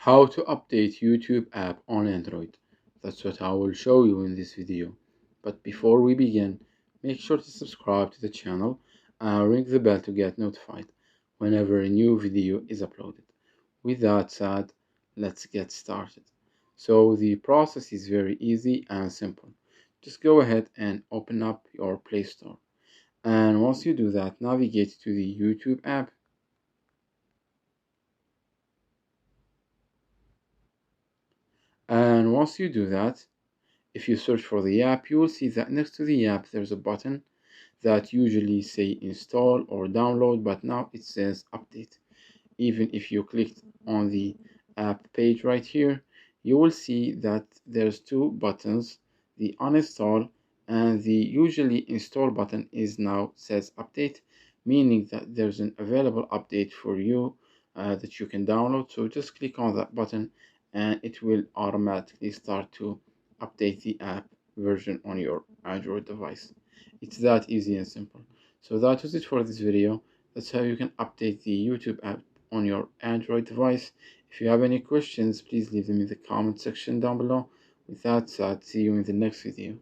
How to update YouTube app on Android. That's what I will show you in this video. But before we begin, make sure to subscribe to the channel and ring the bell to get notified whenever a new video is uploaded. With that said, let's get started. So the process is very easy and simple. Just go ahead and open up your Play Store. And once you do that, navigate to the YouTube app. And once you do that, if you search for the app, you will see that next to the app there's a button that usually say install or download, but now it says update. Even if you clicked on the app page right here, you will see that there's two buttons, the uninstall and the usually install button is now says update, meaning that there's an available update for you that you can download. So just click on that button and it will automatically start to update the app version on your Android device. It's that easy and simple. So that was it for this video. That's how you can update the YouTube app on your Android device. If you have any questions, please leave them in the comment section down below. With that said, see you in the next video.